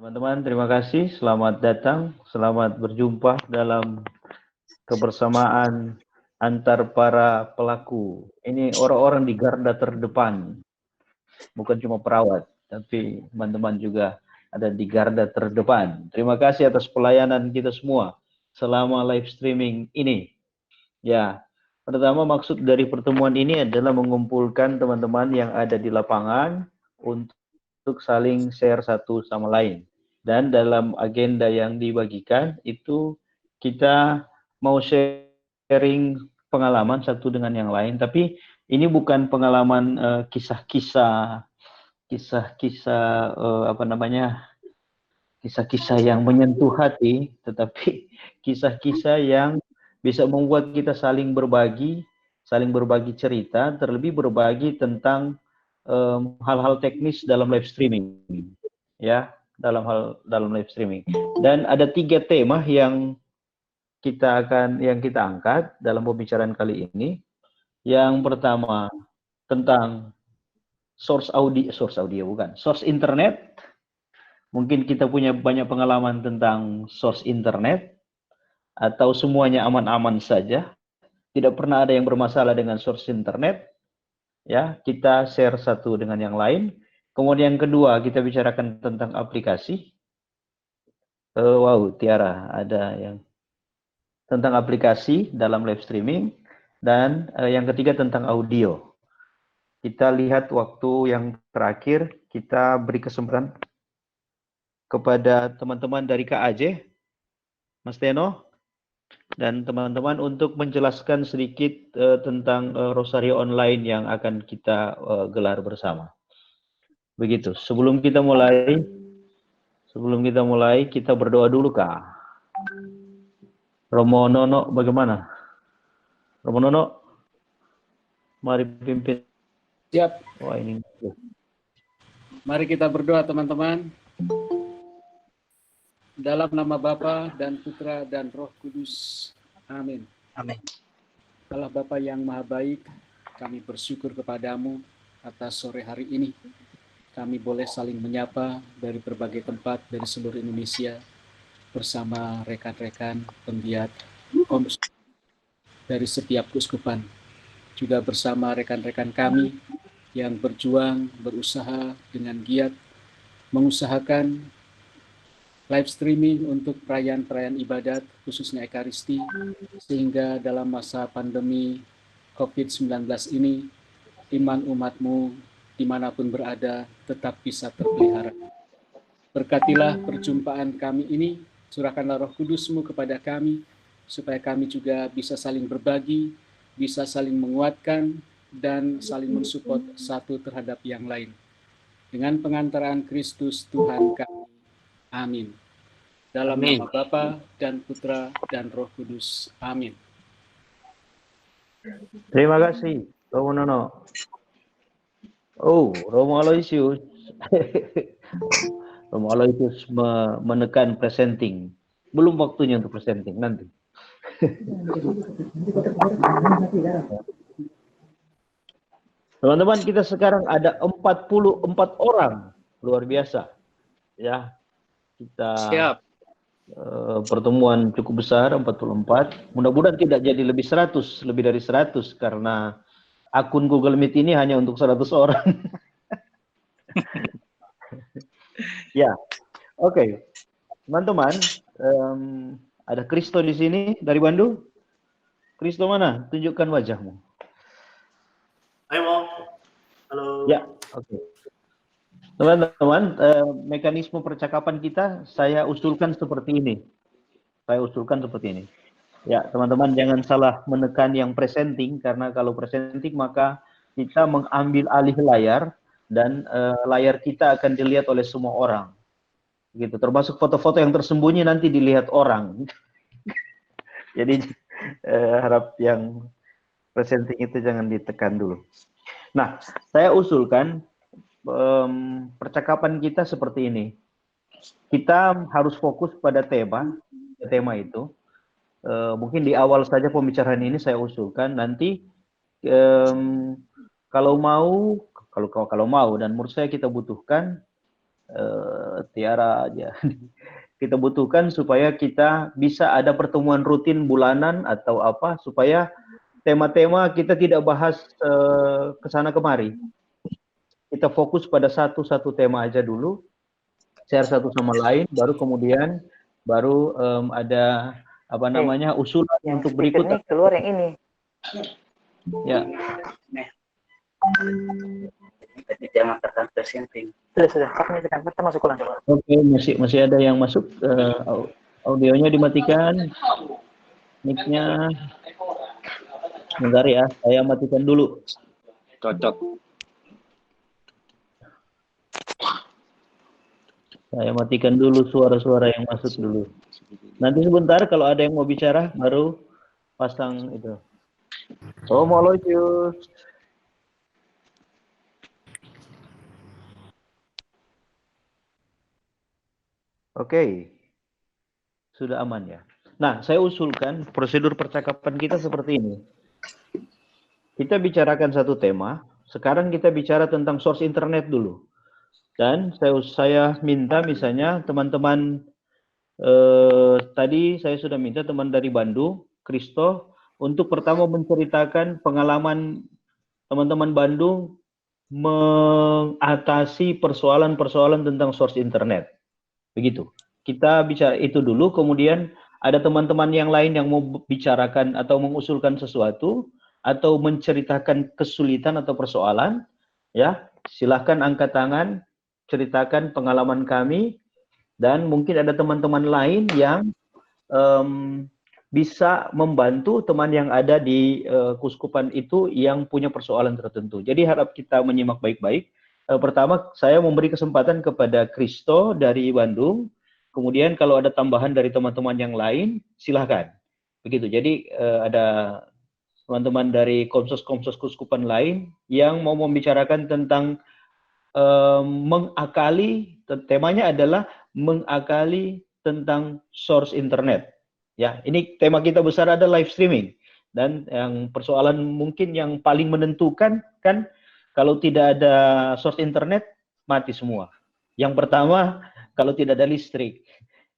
Teman-teman, terima kasih. Selamat datang, selamat berjumpa dalam kebersamaan antar para pelaku. Ini orang-orang di garda terdepan, bukan cuma perawat, tapi teman-teman juga ada di garda terdepan. Terima kasih atas pelayanan kita semua selama live streaming ini. Ya, pertama maksud dari pertemuan ini adalah mengumpulkan teman-teman yang ada di lapangan untuk saling share satu sama lain. Dan dalam agenda yang dibagikan itu kita mau sharing pengalaman satu dengan yang lain, tapi ini bukan pengalaman kisah-kisah apa namanya, kisah-kisah yang menyentuh hati, tetapi kisah-kisah yang bisa membuat kita saling berbagi cerita, terlebih berbagi tentang hal-hal teknis dalam live streaming, ya, dalam live streaming. Dan ada 3 tema yang kita angkat dalam pembicaraan kali ini. Yang pertama tentang source internet. Mungkin kita punya banyak pengalaman tentang source internet, atau semuanya aman-aman saja, tidak pernah ada yang bermasalah dengan source internet. Ya, kita share satu dengan yang lain. Kemudian yang kedua, kita bicarakan tentang aplikasi. Wow, Tiara, ada yang tentang aplikasi dalam live streaming. Dan yang ketiga tentang audio. Kita lihat waktu yang terakhir, kita beri kesempatan kepada teman-teman dari KAJ, Mas Teno, dan teman-teman untuk menjelaskan sedikit tentang Rosario Online yang akan kita gelar bersama. Begitu. Sebelum kita mulai, kita berdoa dulu, Kak. Romo Nono, bagaimana? Romo Nono, mari pimpin. Siap. Wah, ini. Mari kita berdoa, teman-teman. Dalam nama Bapa dan Putra dan Roh Kudus. Amin. Amin. Allah Bapa yang Maha Baik, kami bersyukur kepadamu atas sore hari ini. Kami boleh saling menyapa dari berbagai tempat dari seluruh Indonesia bersama rekan-rekan penggiat dari setiap keuskupan. Juga bersama rekan-rekan kami yang berjuang, berusaha dengan giat, mengusahakan live streaming untuk perayaan-perayaan ibadat, khususnya Ekaristi, sehingga dalam masa pandemi COVID-19 ini, iman umatmu dimanapun berada tetap bisa terpelihara. Berkatilah perjumpaan kami ini, curahkanlah Roh Kudus-Mu kepada kami, supaya kami juga bisa saling berbagi, bisa saling menguatkan, dan saling mensupport satu terhadap yang lain. Dengan pengantaran Kristus Tuhan kami. Amin. Dalam nama Bapa dan Putra dan Roh Kudus. Amin. Terima kasih, Romo Nono. Oh, Romo Aloysius. Romo Aloysius menekan presenting. Belum waktunya untuk presenting, nanti. Teman-teman, kita sekarang ada 44 orang. Luar biasa. Ya, kita Siap. Pertemuan cukup besar, 44. Mudah-mudahan tidak jadi lebih dari 100, karena akun Google Meet ini hanya untuk 100 orang. Ya, oke. Teman-teman, ada Kristo di sini dari Bandung. Kristo mana? Tunjukkan wajahmu. Hai Mo. Halo. Ya, oke. Teman-teman, mekanisme percakapan kita saya usulkan seperti ini. Ya, teman-teman jangan salah menekan yang presenting, karena kalau presenting maka kita mengambil alih layar dan layar kita akan dilihat oleh semua orang. Gitu, termasuk foto-foto yang tersembunyi nanti dilihat orang. Jadi harap yang presenting itu jangan ditekan dulu. Nah, saya usulkan percakapan kita seperti ini. Kita harus fokus pada tema itu. Mungkin di awal saja pembicaraan ini saya usulkan, nanti kalau mau dan menurut saya kita butuhkan, Tiara aja. Kita butuhkan supaya kita bisa ada pertemuan rutin bulanan atau apa, supaya tema-tema kita tidak bahas ke sana kemari. Kita fokus pada satu tema aja dulu, share satu sama lain, baru kemudian ada apa namanya usulan yang untuk speaker berikut. nih keluar yang ini. Ya. Tadi jangan terkait presenting. Sudah. Kita masuk ulang coba. Oke, masih ada yang masuk. Audionya dimatikan, mic-nya. Bentar ya, saya matikan dulu. Cocok. Saya matikan dulu suara-suara yang masuk dulu. Nanti sebentar kalau ada yang mau bicara baru pasang itu. Homologius. Oke. Sudah aman ya. Nah, saya usulkan prosedur percakapan kita seperti ini. Kita bicarakan satu tema, sekarang kita bicara tentang source internet dulu. Dan saya minta misalnya teman-teman tadi saya sudah minta teman dari Bandung, Kristo, untuk pertama menceritakan pengalaman teman-teman Bandung mengatasi persoalan-persoalan tentang source internet. Begitu. Kita bicara itu dulu, kemudian ada teman-teman yang lain yang mau bicarakan atau mengusulkan sesuatu atau menceritakan kesulitan atau persoalan, ya, silahkan angkat tangan. Ceritakan pengalaman kami, dan mungkin ada teman-teman lain yang bisa membantu teman yang ada di kuskupan itu yang punya persoalan tertentu. Jadi harap kita menyimak baik-baik. Pertama, saya memberi kesempatan kepada Kristo dari Bandung, kemudian kalau ada tambahan dari teman-teman yang lain, silahkan. Begitu, jadi ada teman-teman dari komsos-komsos kuskupan lain yang mau membicarakan tentang mengakali, temanya adalah mengakali tentang source internet. Ya, ini tema kita besar ada live streaming, dan yang persoalan mungkin yang paling menentukan kan kalau tidak ada source internet mati semua. Yang pertama kalau tidak ada listrik,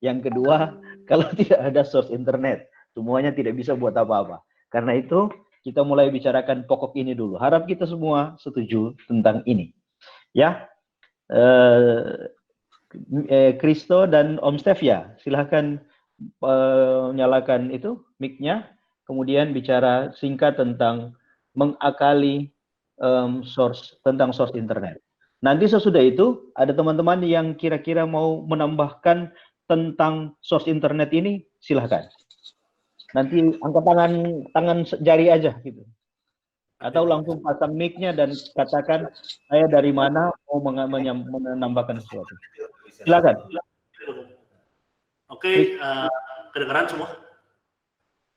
yang kedua kalau tidak ada source internet semuanya tidak bisa buat apa-apa. Karena itu kita mulai bicarakan pokok ini dulu. Harap kita semua setuju tentang ini. Ya, Kristo dan Om Stef ya, silahkan nyalakan itu mic-nya, kemudian bicara singkat tentang mengakali tentang source internet. Nanti sesudah itu ada teman-teman yang kira-kira mau menambahkan tentang source internet ini, silahkan. Nanti angkat tangan jari aja gitu. Atau langsung pasang mic-nya dan katakan saya dari mana mau menambahkan sesuatu. Silakan. Oke, kedengaran semua?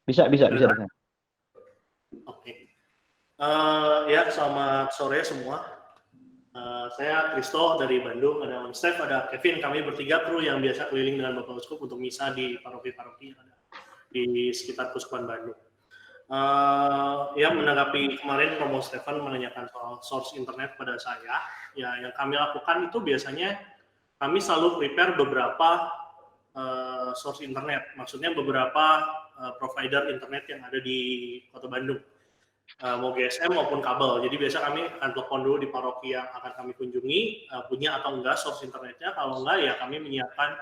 Bisa dengar. Oke. Ya, selamat sore semua. Saya Kristo dari Bandung, ada Om Stef, ada Kevin, kami bertiga kru yang biasa keliling dengan Bapak Uskup untuk misa di paroki-paroki di sekitar Kuskupan Bandung. Ya, menanggapi kemarin Romo Stefan menanyakan soal source internet pada saya, ya yang kami lakukan itu biasanya kami selalu prepare beberapa source internet, maksudnya beberapa provider internet yang ada di Kota Bandung, mau GSM maupun kabel. Jadi biasa kami akan telepon dulu di paroki yang akan kami kunjungi, punya atau enggak source internetnya. Kalau enggak ya kami menyiapkan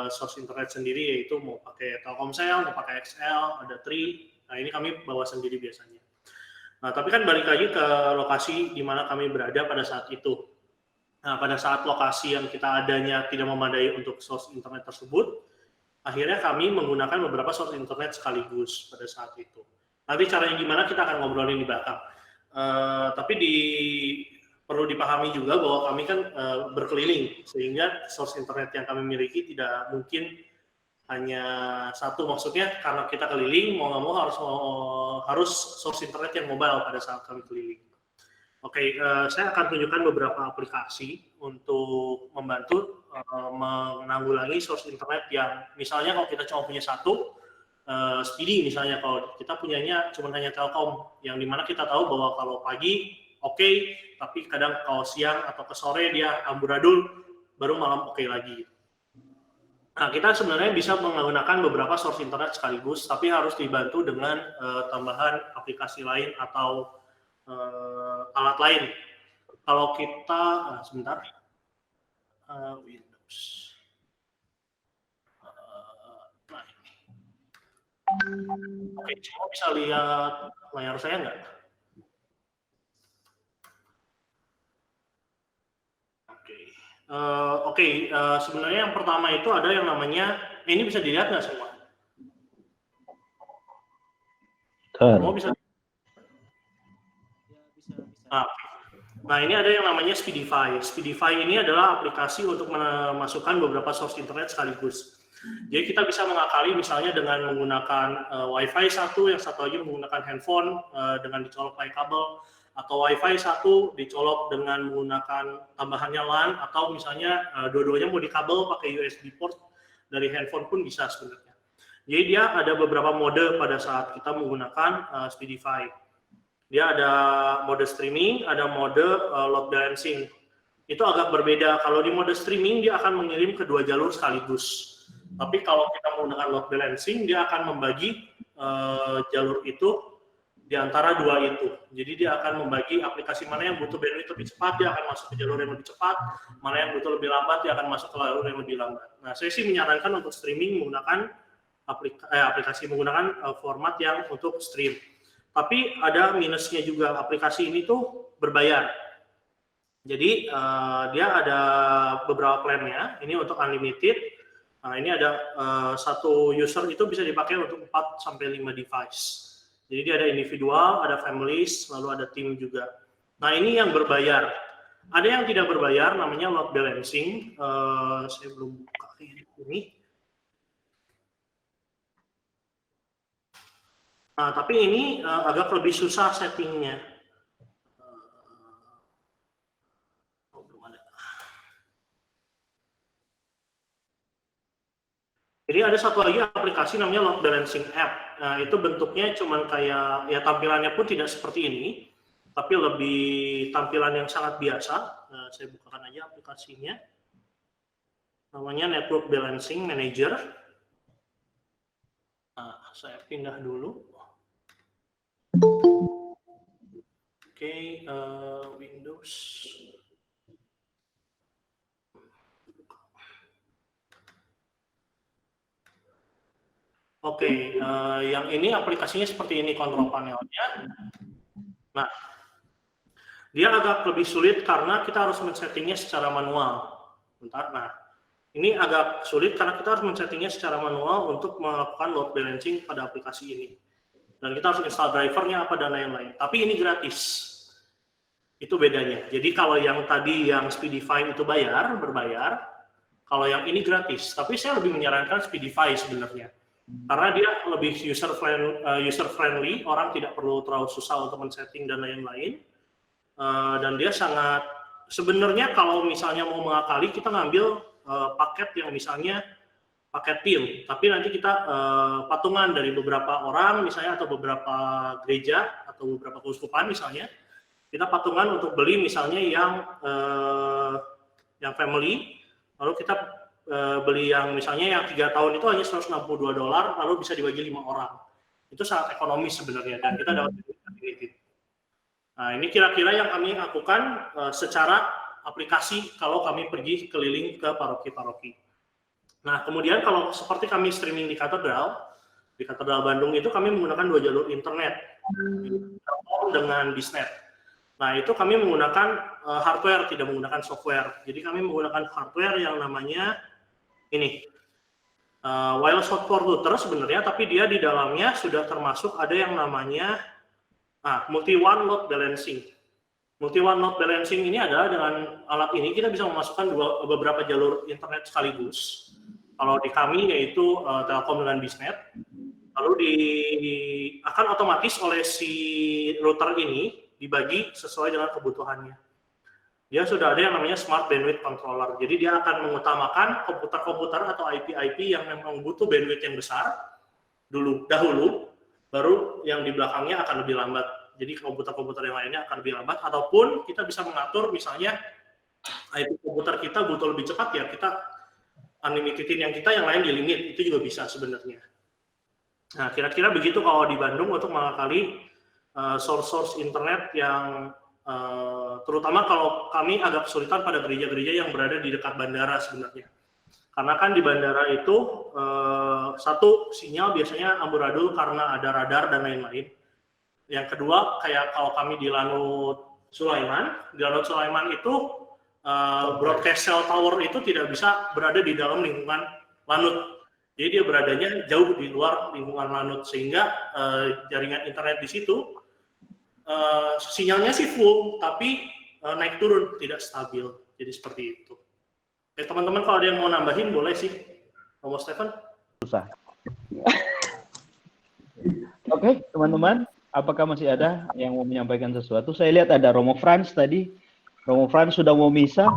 source internet sendiri, yaitu mau pakai Telkomsel, mau pakai XL, ada Tri. Nah, ini kami bawa sendiri biasanya. Nah, tapi kan balik lagi ke lokasi di mana kami berada pada saat itu. Nah, pada saat lokasi yang kita adanya tidak memadai untuk source internet tersebut, akhirnya kami menggunakan beberapa source internet sekaligus pada saat itu. Nanti caranya gimana kita akan ngobrolin di belakang. Tapi perlu dipahami juga bahwa kami kan berkeliling, sehingga source internet yang kami miliki tidak mungkin hanya satu. Maksudnya karena kita keliling mau nggak mau harus source internet yang mobile pada saat kami keliling. Oke, saya akan tunjukkan beberapa aplikasi untuk membantu menanggulangi source internet yang misalnya kalau kita cuma punya satu, speedy misalnya, kalau kita punyanya cuma hanya Telkom, yang dimana kita tahu bahwa kalau pagi oke, tapi kadang kalau siang atau ke sore dia amburadul, baru malam oke lagi. Nah, kita sebenarnya bisa menggunakan beberapa source internet sekaligus, tapi harus dibantu dengan tambahan aplikasi lain atau alat lain. Kalau kita, sebentar, Windows. Nah, ini. Oke, semua bisa lihat layar saya nggak? Oke, sebenarnya yang pertama itu ada yang namanya, ini bisa dilihat nggak semua? Semua bisa? Nah, ini ada yang namanya Speedify. Speedify ini adalah aplikasi untuk memasukkan beberapa source internet sekaligus. Jadi kita bisa mengakali misalnya dengan menggunakan Wi-Fi satu, yang satu lagi menggunakan handphone dengan dicolok pakai kabel, atau Wi-Fi satu dicolok dengan menggunakan tambahannya LAN, atau misalnya dua-duanya mau dikabel pakai USB port dari handphone pun bisa sebenarnya. Jadi dia ada beberapa mode pada saat kita menggunakan Speedify. Dia ada mode streaming, ada mode load balancing. Itu agak berbeda. Kalau di mode streaming dia akan mengirim kedua jalur sekaligus. Tapi kalau kita menggunakan load balancing, dia akan membagi jalur itu di antara dua itu. Jadi dia akan membagi aplikasi mana yang butuh bandwidth lebih cepat, dia akan masuk ke jalur yang lebih cepat, mana yang butuh lebih lambat, dia akan masuk ke jalur yang lebih lambat. Nah, saya sih menyarankan untuk streaming menggunakan aplikasi menggunakan format yang untuk stream. Tapi ada minusnya juga, aplikasi ini tuh berbayar. Jadi dia ada beberapa plan-nya, ini untuk unlimited. Nah, ini ada satu user itu bisa dipakai untuk 4-5 device. Jadi dia ada individual, ada families, lalu ada tim juga. Nah, ini yang berbayar. Ada yang tidak berbayar, namanya load balancing. Saya belum buka ini. Nah, tapi ini agak lebih susah settingnya. Jadi ada satu lagi aplikasi namanya load balancing app. Nah, itu bentuknya cuman kayak, ya tampilannya pun tidak seperti ini, tapi lebih tampilan yang sangat biasa. Nah, saya bukakan aja aplikasinya. Namanya Network Balancing Manager. Nah, saya pindah dulu. Oke, Windows. Oke, yang ini aplikasinya seperti ini kontrol panelnya. Nah, dia agak lebih sulit karena kita harus men-settingnya secara manual. Bentar, nah, ini agak sulit karena kita harus men-settingnya secara manual untuk melakukan load balancing pada aplikasi ini. Dan kita harus install drivernya apa dan lain-lain. Tapi ini gratis. Itu bedanya. Jadi kalau yang tadi yang Speedify itu berbayar. Kalau yang ini gratis. Tapi saya lebih menyarankan Speedify sebenarnya. Karena dia lebih user friendly, orang tidak perlu terlalu susah untuk men-setting dan lain-lain. Dan dia sangat, sebenarnya kalau misalnya mau mengakali, kita ngambil paket yang misalnya paket PIN, tapi nanti kita patungan dari beberapa orang misalnya, atau beberapa gereja atau beberapa keuskupan misalnya, kita patungan untuk beli misalnya yang family, lalu kita beli yang misalnya yang 3 tahun itu hanya $162, lalu bisa dibagi 5 orang. Itu sangat ekonomis sebenarnya, dan kita dapat unlimited. Nah, ini kira-kira yang kami lakukan secara aplikasi kalau kami pergi keliling ke paroki-paroki. Nah, kemudian kalau seperti kami streaming di Katedral Bandung itu kami menggunakan 2 jalur internet, dengan Bisnet. Nah, itu kami menggunakan hardware, tidak menggunakan software. Jadi kami menggunakan hardware yang namanya ini, wireless hotspot router sebenarnya, tapi dia di dalamnya sudah termasuk ada yang namanya multi-one load balancing. Multi-one load balancing ini adalah dengan alat ini kita bisa memasukkan beberapa jalur internet sekaligus. Kalau di kami yaitu Telkom dengan Bisnet, lalu akan otomatis oleh si router ini dibagi sesuai dengan kebutuhannya. Dia sudah ada yang namanya Smart Bandwidth Controller. Jadi dia akan mengutamakan komputer-komputer atau IP-IP yang memang butuh bandwidth yang besar dahulu, baru yang di belakangnya akan lebih lambat. Jadi komputer-komputer yang lainnya akan lebih lambat, ataupun kita bisa mengatur misalnya IP komputer kita butuh lebih cepat, ya kita unlimitedin yang kita, yang lain di limit, itu juga bisa sebenarnya. Nah, kira-kira begitu kalau di Bandung untuk mengakali source internet yang terutama kalau kami agak kesulitan pada gereja-gereja yang berada di dekat bandara sebenarnya. Karena kan di bandara itu satu, sinyal biasanya amburadul karena ada radar dan lain-lain. Yang kedua, kayak kalau kami di Lanut Sulaiman itu broadcast cell tower itu tidak bisa berada di dalam lingkungan Lanut. Jadi dia beradanya jauh di luar lingkungan Lanut, sehingga jaringan internet di situ sinyalnya sih full, tapi naik turun, tidak stabil. Jadi seperti itu. Teman-teman kalau ada yang mau nambahin boleh sih, Romo Stephen. Susah. Oke, teman-teman, apakah masih ada yang mau menyampaikan sesuatu? Saya lihat ada Romo Franz tadi. Romo Franz sudah mau misa,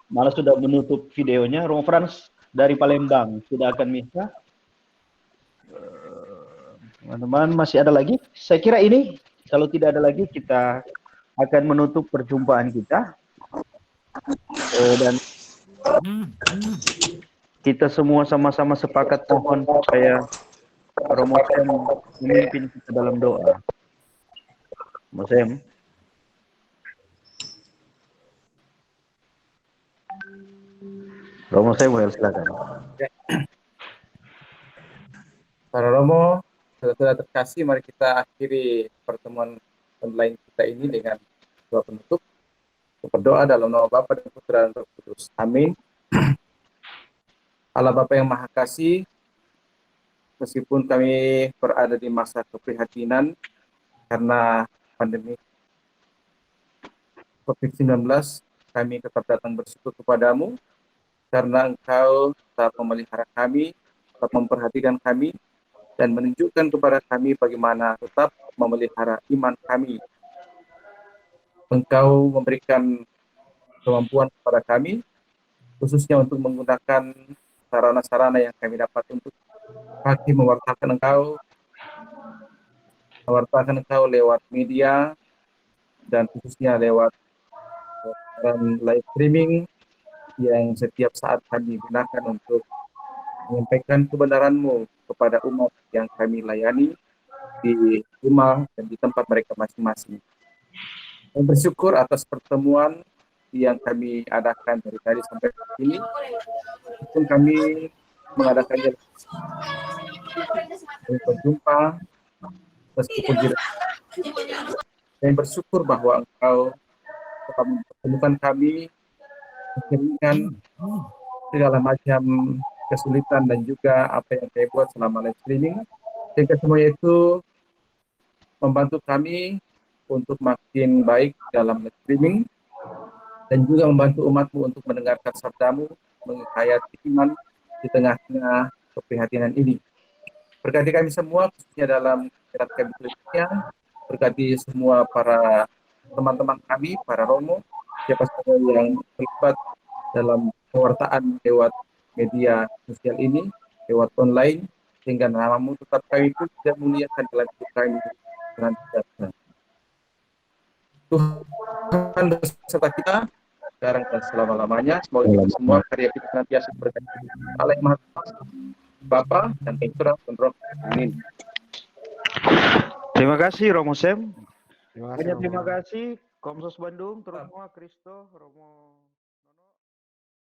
malah sudah menutup videonya. Romo Franz dari Palembang sudah akan misa. Teman-teman, masih ada lagi? Saya kira ini, kalau tidak ada lagi, kita akan menutup perjumpaan kita. Dan kita semua sama-sama sepakat mohon supaya Romo Sem memimpin kita dalam doa. Romo Sem. Romo Samuel, silakan. Para Romo, saudara terkasih, mari kita akhiri pertemuan online kita ini dengan doa penutup. Berdoa dalam nama Bapa dan Putra dan Roh Kudus. Amin. Allah Bapa yang Maha Kasih, meskipun kami berada di masa keprihatinan karena pandemi COVID-19, kami tetap datang bersyukur kepadamu karena Engkau tetap memelihara kami, tetap memperhatikan kami, dan menunjukkan kepada kami bagaimana tetap memelihara iman kami. Engkau memberikan kemampuan kepada kami, khususnya untuk menggunakan sarana-sarana yang kami dapat untuk kami mewartakan Engkau lewat media, dan khususnya lewat live streaming yang setiap saat kami gunakan untuk menyampaikan kebenaran-Mu kepada umat yang kami layani di rumah dan di tempat mereka masing-masing. Dan bersyukur atas pertemuan yang kami adakan dari tadi sampai ini, meskipun kami mengadakannya berjumpa, meskipun tidak, dan bersyukur bahwa Engkau telah mempertemukan kami, mengirimkan segala macam kesulitan dan juga apa yang kami buat selama live streaming, sehingga semuanya itu membantu kami untuk makin baik dalam live streaming, dan juga membantu umat-Mu untuk mendengarkan sabda-Mu, menghayati iman di tengah-tengah keprihatinan ini. Berkati kami semua, khususnya dalam kegiatan kami berikutnya. Berkati semua para teman-teman kami, para Romo, siapa saja yang terlibat dalam pewartaan lewat media sosial ini, lewat online, sehingga nama-Mu tetap kami pun tidak muliakan dalam hidup kami dengan sejahtera. Tuhan beserta kita sekarang dan selama-lamanya. Semoga kita semua karya kita senantiasa berkati Allah yang Maha Kuasa, Bapa dan Putra dan Roh. Amin. Terima kasih Romo Sem. Terima kasih. Terima kasih Komsos Bandung, terutama Kristo, Romo